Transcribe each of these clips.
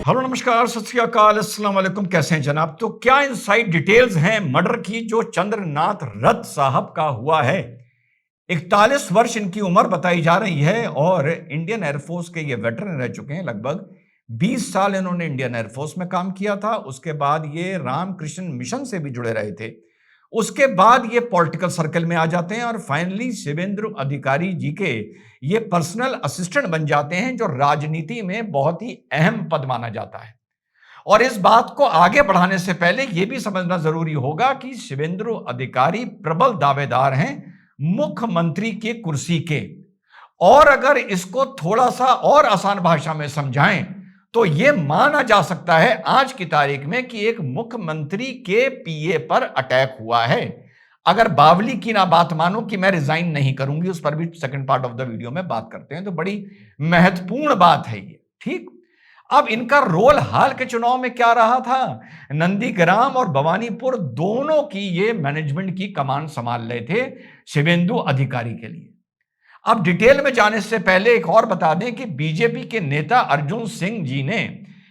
Hello नमस्कार सत श्री अकाल अस्सलाम वालेकुम। कैसे हैं जनाब? तो क्या इनसाइड डिटेल्स हैं मर्डर की जो चंद्रनाथ रथ साहब का हुआ है। 41 वर्ष इनकी उम्र बताई जा रही है और इंडियन एयरफोर्स के ये वेटरन रह चुके हैं। लगभग 20 साल इन्होंने इंडियन एयरफोर्स में काम किया था। उसके बाद ये रामकृष्ण मिशन से भी जुड़े रहे थे। उसके बाद ये पॉलिटिकल सर्कल में आ जाते हैं और फाइनली शिवेंद्र अधिकारी जी के ये पर्सनल असिस्टेंट बन जाते हैं, जो राजनीति में बहुत ही अहम पद माना जाता है। और इस बात को आगे बढ़ाने से पहले यह भी समझना जरूरी होगा कि शिवेंद्र अधिकारी प्रबल दावेदार हैं मुख्यमंत्री की कुर्सी के। और अगर इसको थोड़ा सा और आसान भाषा में समझाएं तो यह माना जा सकता है आज की तारीख में कि एक मुख्यमंत्री के पीए पर अटैक हुआ है। अगर बावली की ना बात मानो कि मैं रिजाइन नहीं करूंगी, उस पर भी second part of the video में बात करते हैं, तो बड़ी महत्वपूर्ण बात है ये। ठीक, अब इनका रोल हाल के चुनाव में क्या रहा था? नंदीग्राम और भवानीपुर दोनों की ये मैनेजमेंट की कमान संभाल रहे थे शिवेंदु अधिकारी के लिए। अब डिटेल में जाने से पहले एक और बता दें कि बीजेपी के नेता अर्जुन सिंह जी ने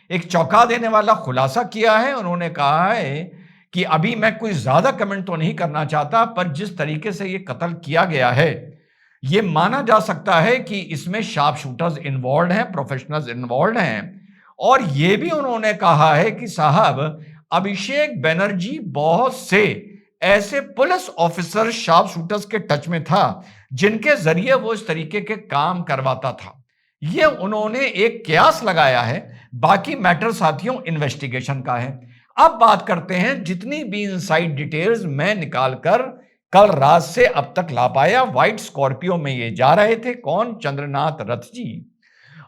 एक चौंका देने वाला खुलासा किया है। उन्होंने कहा है कि अभी मैं कोई ज्यादा कमेंट तो नहीं करना चाहता, पर जिस तरीके से यह कत्ल किया गया है यह माना जा सकता है कि इसमें शार्प शूटर्स इन्वॉल्व हैं, प्रोफेशनल्स इन्वॉल्व हैं। और यह भी उन्होंने कहा है कि साहब अभिषेक बनर्जी बहुत से ऐसे पुलिस ऑफिसर शार्प शूटर्स के टच में था जिनके जरिए वो इस तरीके के काम करवाता था। ये उन्होंने एक कयास लगाया है। बाकी मैटर साथियों इन्वेस्टिगेशन का है। अब बात करते हैं जितनी भी इनसाइड डिटेल्स मैं निकालकर कल रात से अब तक ला पाया। व्हाइट स्कॉर्पियो में ये जा रहे थे, कौन? चंद्रनाथ रथ जी।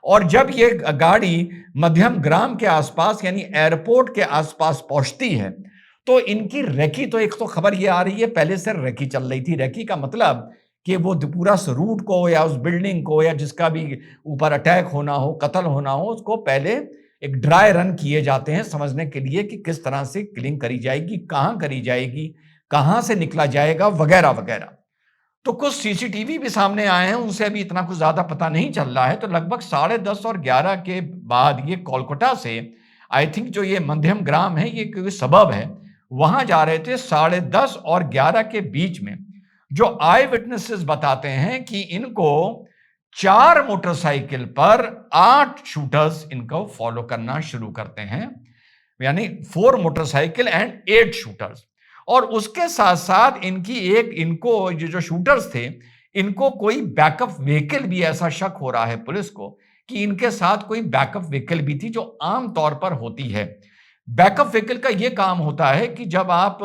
और जब ये गाड़ी मध्यम ग्राम के आसपास यानी एयरपोर्ट के आसपास पहुंचती है तो इनकी रेकी, तो एक तो खबर ये आ रही है पहले से रेकी चल रही थी। रेकी का मतलब कि वो पूरा रूट को या उस बिल्डिंग को या जिसका भी ऊपर अटैक होना हो, कत्ल होना हो, उसको पहले एक ड्राई रन किए जाते हैं समझने के लिए कि किस तरह से किलिंग करी जाएगी, कहां करी जाएगी, कहां से निकला जाएगा, वगैरह वगैरह। तो कुछ सीसीटीवी भी सामने आए हैं, उनसे अभी इतना कुछ ज्यादा पता नहीं चल रहा है। तो लगभग 10:30 और 11 के बाद ये कोलकाता से, आई थिंक जो ये मध्यम ग्राम है, ये कोई सबब है, वहां जा रहे थे। 10:30 और 11 के बीच में जो आई विटनेसेस बताते हैं कि इनको 4 मोटरसाइकिल पर 8 शूटर्स इनको फॉलो करना शुरू करते हैं, यानी 4 मोटरसाइकिल एंड 8 शूटर्स। और उसके साथ साथ इनको जो शूटर्स थे, इनको कोई बैकअप व्हीकल भी, ऐसा शक हो रहा है पुलिस को कि इनके साथ कोई बैकअप व्हीकल भी थी, जो आमतौर पर होती है। बैकअप व्हीकल का यह काम होता है कि जब आप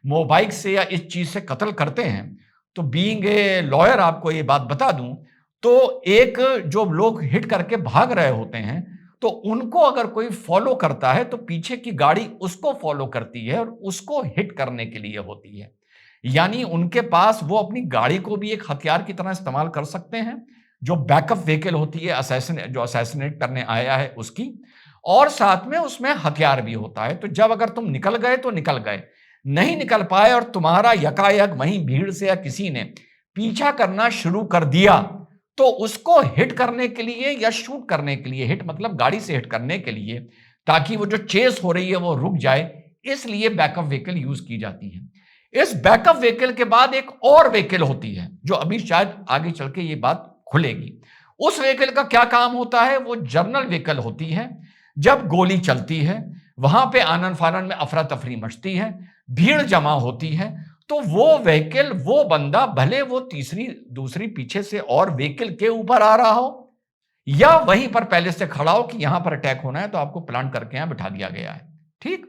मोबाइल से या इस चीज से कत्ल करते हैं, तो बीइंग ए लॉयर आपको ये बात बता दूं, तो एक जो लोग हिट करके भाग रहे होते हैं, तो उनको अगर कोई फॉलो करता है तो पीछे की गाड़ी उसको फॉलो करती है और उसको हिट करने के लिए होती है। यानी उनके पास वो अपनी गाड़ी को भी एक हथियार की तरह इस्तेमाल कर सकते हैं, जो बैकअप व्हीकल होती है जो असैसिनेट करने आया है उसकी, और साथ में उसमें हथियार भी होता है। तो जब अगर तुम निकल गए तो निकल गए, नहीं निकल पाए और तुम्हारा यकायक वहीं भीड़ से या किसी ने पीछा करना शुरू कर दिया, तो उसको हिट करने के लिए या शूट करने के लिए, हिट मतलब गाड़ी से हिट करने के लिए, ताकि वो जो चेस हो रही है वो रुक जाए, इसलिए बैकअप व्हीकल यूज की जाती है। इस बैकअप व्हीकल के बाद एक और व्हीकल होती है, जो अभी शायद आगे चल के ये बात खुलेगी। उस व्हीकल का क्या काम होता है? वो जर्नल व्हीकल होती है। जब गोली चलती है, वहां पे आनन फानन में अफरा तफरी मचती है, भीड़ जमा होती है, तो वो व्हीकल, वो बंदा, भले वो तीसरी दूसरी पीछे से और व्हीकल के ऊपर आ रहा हो या वहीं पर पहले से खड़ा हो कि यहां पर अटैक होना है तो आपको प्लान करके यहां बिठा दिया गया है। ठीक,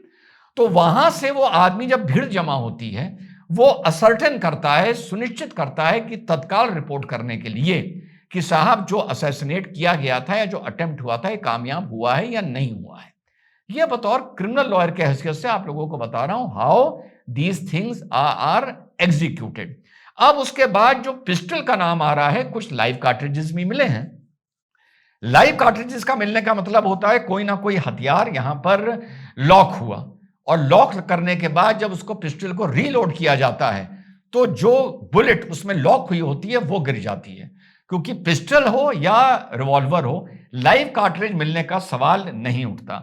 तो वहां से वो आदमी, जब भीड़ जमा होती है, वो असर्टेन करता है, सुनिश्चित करता है कि तत्काल रिपोर्ट करने के लिए कि साहब जो असैसिनेट किया गया था या जो अटेम्प्ट हुआ था, ये कामयाब हुआ है या नहीं हुआ है। यह बतौर क्रिमिनल लॉयर के हैसियत से आप लोगों को बता रहा हूं, how these things are executed. अब उसके बाद जो पिस्टल का नाम आ रहा है, कुछ लाइव कार्ट्रिजेस भी मिले हैं। लाइव कार्ट्रिजेस का मिलने का मतलब होता है कोई ना कोई हथियार यहां पर लॉक हुआ, और लॉक करने के बाद जब उसको पिस्टल को रीलोड किया जाता है तो जो बुलेट उसमें लॉक हुई होती है वो गिर जाती है। क्योंकि पिस्टल हो या रिवॉल्वर हो, लाइव कार्ट्रिज मिलने का सवाल नहीं उठता।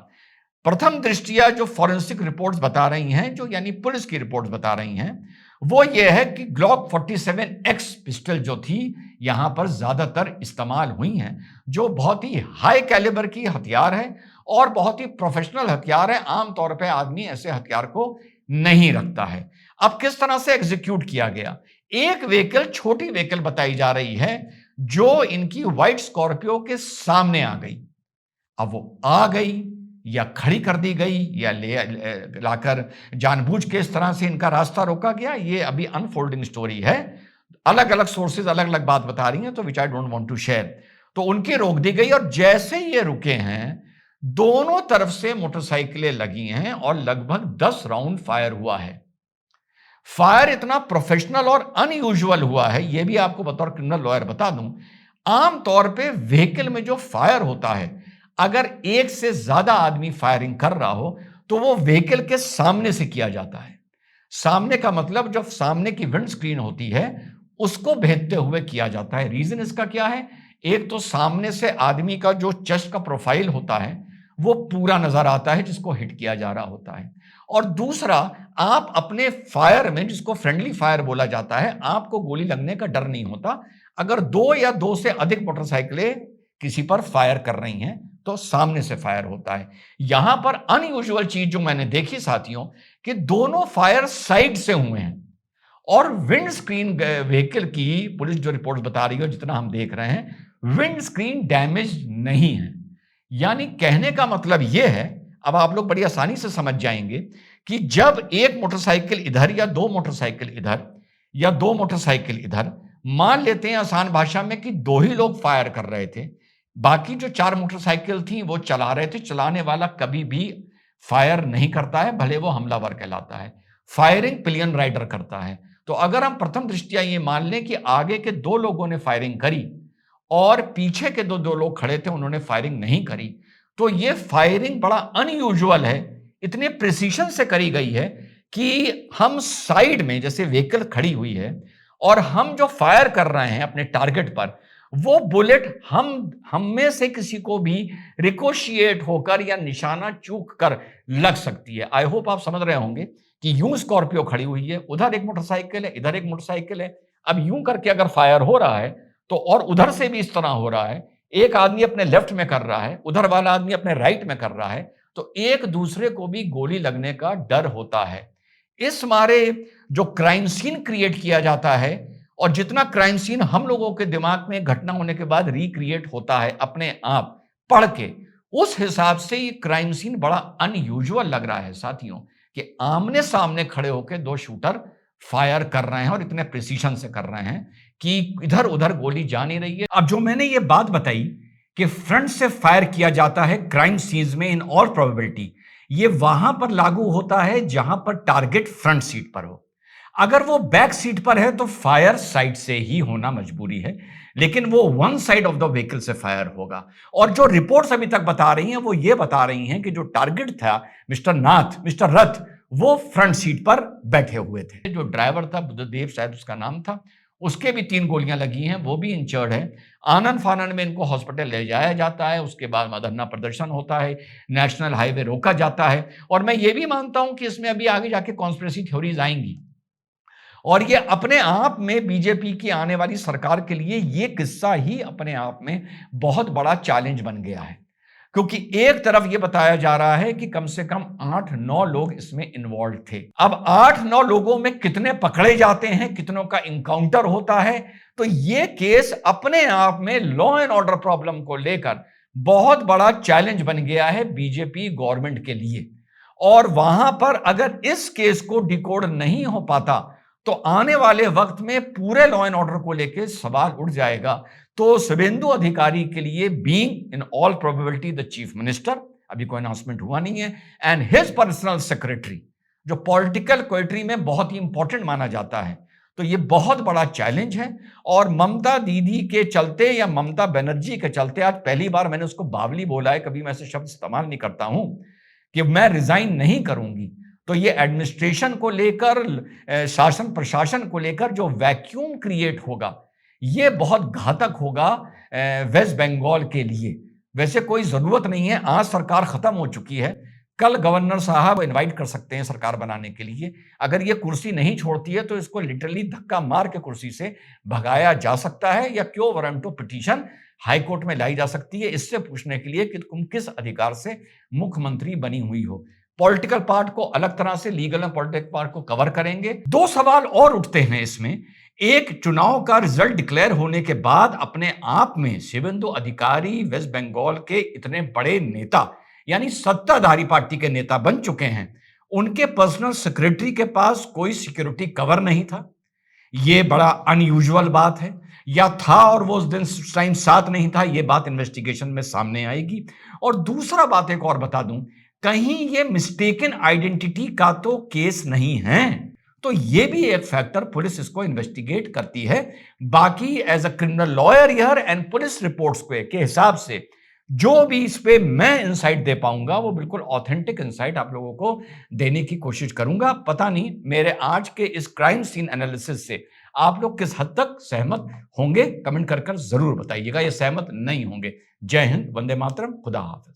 प्रथम दृष्टिया जो फॉरेंसिक रिपोर्ट्स बता रही हैं, जो यानी पुलिस की रिपोर्ट्स बता रही हैं, वो ये है कि ग्लॉक 47X पिस्टल जो थी यहां पर ज्यादातर इस्तेमाल हुई हैं, जो बहुत ही हाई कैलिबर की हथियार है और बहुत ही प्रोफेशनल हथियार है। आमतौर पे आदमी ऐसे हथियार को नहीं रखता है। अब किस तरह से एग्जीक्यूट किया गया? एक व्हीकल, छोटी व्हीकल बताई जा रही है, जो इनकी व्हाइट स्कॉर्पियो के सामने आ गई। अब वो आ गई या खड़ी कर दी गई या लाकर जानबूझ के इस तरह से इनका रास्ता रोका गया, ये अभी अनफोल्डिंग स्टोरी है। अलग अलग सोर्सेज अलग अलग बात बता रही हैं, तो which I don't want to share. तो उनकी रोक दी गई और जैसे ये रुके हैं, दोनों तरफ से मोटरसाइकिलें लगी हैं और लगभग 10 राउंड फायर हुआ है। फायर इतना प्रोफेशनल और अनयूजुअल हुआ है, यह भी आपको बतौर क्रिमिनल लॉयर बता दूं। आमतौर पे व्हीकल में जो फायर होता है, अगर एक से ज्यादा आदमी फायरिंग कर रहा हो तो वो व्हीकल के सामने से किया जाता है। सामने का मतलब जो सामने की विंड स्क्रीन होती है उसको भेदते हुए किया जाता है। रीजन इसका क्या है? एक तो सामने से आदमी का जो चेस्ट का प्रोफाइल होता है वो पूरा नजर आता है जिसको हिट किया जा रहा होता है, और दूसरा, आप अपने फायर में, जिसको फ्रेंडली फायर बोला जाता है, आपको गोली लगने का डर नहीं होता। अगर दो या दो से अधिक मोटरसाइकिलें किसी पर फायर कर रही हैं तो सामने से फायर होता है। यहां पर अनयूजुअल चीज जो मैंने देखी साथियों, कि दोनों फायर साइड से हुए हैं और विंड स्क्रीन व्हीकल की पुलिस जो रिपोर्ट बता रही है, जितना हम देख रहे हैं, विंड स्क्रीन डैमेज नहीं है। यानी कहने का मतलब यह है, अब आप लोग बड़ी आसानी से समझ जाएंगे, कि जब एक मोटरसाइकिल इधर या दो मोटरसाइकिल इधर या दो मोटरसाइकिल इधर, मान लेते हैं आसान भाषा में कि दो ही लोग फायर कर रहे थे, बाकी जो 4 मोटरसाइकिल थी वो चला रहे थे। चलाने वाला कभी भी फायर नहीं करता है, भले वो हमलावर कहलाता है। फायरिंग पिलियन राइडर करता है। तो अगर हम प्रथम दृष्टिया ये मान लें कि आगे के 2 लोगों ने फायरिंग करी और पीछे के दो लोग खड़े थे, उन्होंने फायरिंग नहीं करी, तो ये फायरिंग बड़ा अनयूजुअल है। इतने प्रिसीशन से करी गई है कि हम साइड में, जैसे व्हीकल खड़ी हुई है और हम जो फायर कर रहे हैं अपने टारगेट पर, वो बुलेट हम में से किसी को भी रिकोशिएट होकर या निशाना चूक कर लग सकती है। आई होप आप समझ रहे होंगे कि यूं स्कॉर्पियो खड़ी हुई है, उधर एक मोटरसाइकिल है, इधर एक मोटरसाइकिल है। अब यूं करके अगर फायर हो रहा है तो, और उधर से भी इस तरह हो रहा है, एक आदमी अपने लेफ्ट में कर रहा है, उधर वाला आदमी अपने राइट में कर रहा है, तो एक दूसरे को भी गोली लगने का डर होता है। इस मारे जो क्राइम सीन क्रिएट किया जाता है, और जितना क्राइम सीन हम लोगों के दिमाग में घटना होने के बाद रिक्रिएट होता है अपने आप पढ़ के, उस हिसाब से ये क्राइम सीन बड़ा अनयूजुअल लग रहा है साथियों, कि आमने सामने खड़े होकर 2 शूटर फायर कर रहे हैं और इतने प्रिसीशन से कर रहे हैं कि इधर उधर गोली जा नहीं रही है। अब जो मैंने ये बात बताई कि फ्रंट से फायर किया जाता है क्राइम सीन्स में, इन ऑल प्रोबेबिलिटी ये वहां पर लागू होता है जहां पर टारगेट फ्रंट सीट पर हो। अगर वो बैक सीट पर है तो फायर साइड से ही होना मजबूरी है, लेकिन वो one side of the vehicle से फायर होगा। और जो रिपोर्ट्स अभी तक बता रही हैं वो ये बता रही हैं कि जो टारगेट था मिस्टर रथ, वो फ्रंट सीट पर बैठे हुए थे। जो ड्राइवर था, बुद्धदेव शायद उसका नाम था, उसके भी 3 गोलियां लगी हैं, वो भी इंजर्ड है। आनन फानन में इनको हॉस्पिटल ले जाया जाता है, उसके बाद धरना प्रदर्शन होता है, नेशनल हाईवे रोका जाता है। और मैं ये भी मानता हूं कि इसमें अभी आगे जाके कॉन्स्पिरेसी थ्योरीज आएंगी, और ये अपने आप में बीजेपी की आने वाली सरकार के लिए ये किस्सा ही अपने आप में बहुत बड़ा चैलेंज बन गया है। क्योंकि एक तरफ ये बताया जा रहा है कि कम से कम 8-9 लोग इसमें इन्वॉल्व थे। अब 8-9 लोगों में कितने पकड़े जाते हैं, कितनों का इनकाउंटर होता है, तो ये केस अपने आप में लॉ एंड ऑर्डर प्रॉब्लम को लेकर बहुत बड़ा चैलेंज बन गया है बीजेपी गवर्नमेंट के लिए। और वहां पर अगर इस केस को डिकोड नहीं हो पाता तो आने वाले वक्त में पूरे लॉ एंड ऑर्डर को लेकर सवाल उठ जाएगा। तो शुभेंदु अधिकारी के लिए, being in all probability the chief minister, अभी कोई अनाउंसमेंट हुआ नहीं है, एंड हिज पर्सनल सेक्रेटरी, जो पॉलिटिकल क्वेटरी में बहुत ही इंपॉर्टेंट माना जाता है, तो ये बहुत बड़ा चैलेंज है। और ममता दीदी के चलते या ममता बनर्जी के चलते, आज पहली बार मैंने उसको बावली बोला है, कभी मैं ऐसे शब्द इस्तेमाल नहीं करता हूं कि मैं रिजाइन नहीं करूंगी, तो ये एडमिनिस्ट्रेशन को लेकर, शासन प्रशासन को लेकर जो वैक्यूम क्रिएट होगा, ये बहुत घातक होगा वेस्ट बंगाल के लिए। वैसे कोई जरूरत नहीं है, आज सरकार खत्म हो चुकी है, कल गवर्नर साहब इनवाइट कर सकते हैं सरकार बनाने के लिए। अगर ये कुर्सी नहीं छोड़ती है तो इसको लिटरली धक्का मार के कुर्सी से भगाया जा सकता है, या क्यों warrant of petition high court में लाई जा सकती है, इससे पूछने के लिए कि तुम किस अधिकार से मुख्यमंत्री बनी हुई हो। पॉलिटिकल पार्ट को अलग तरह से, लीगल एंड पॉलिटिकल पार्ट को कवर करेंगे। दो सवाल और उठते हैं इसमें। एक, चुनाव का रिजल्ट डिक्लेयर होने के बाद अपने आप में शिवेंदु अधिकारी वेस्ट बंगाल के इतने बड़े नेता, यानी सत्ताधारी पार्टी के नेता बन चुके हैं, उनके पर्सनल सेक्रेटरी के पास कोई सिक्योरिटी कवर नहीं था। यह बड़ा अनयूजुअल बात है, या था और वो उस दिन टाइम साथ नहीं था, यह बात इन्वेस्टिगेशन में सामने आएगी। और दूसरा बात एक और बता दूं, कहीं ये मिस्टेकन आइडेंटिटी का तो केस नहीं है, तो ये भी एक फैक्टर पुलिस इसको इन्वेस्टिगेट करती है। बाकी as a criminal lawyer here and police reports के हिसाब से जो भी इस पे मैं इंसाइट दे पाऊंगा वो बिल्कुल ऑथेंटिक इंसाइट आप लोगों को देने की कोशिश करूंगा। पता नहीं मेरे आज के इस क्राइम सीन एनालिसिस से आप लोग किस हद तक सहमत होंगे, कमेंट कर जरूर बताइएगा, ये सहमत नहीं होंगे। जय हिंद, वंदे मातरम, खुदा हाफिज।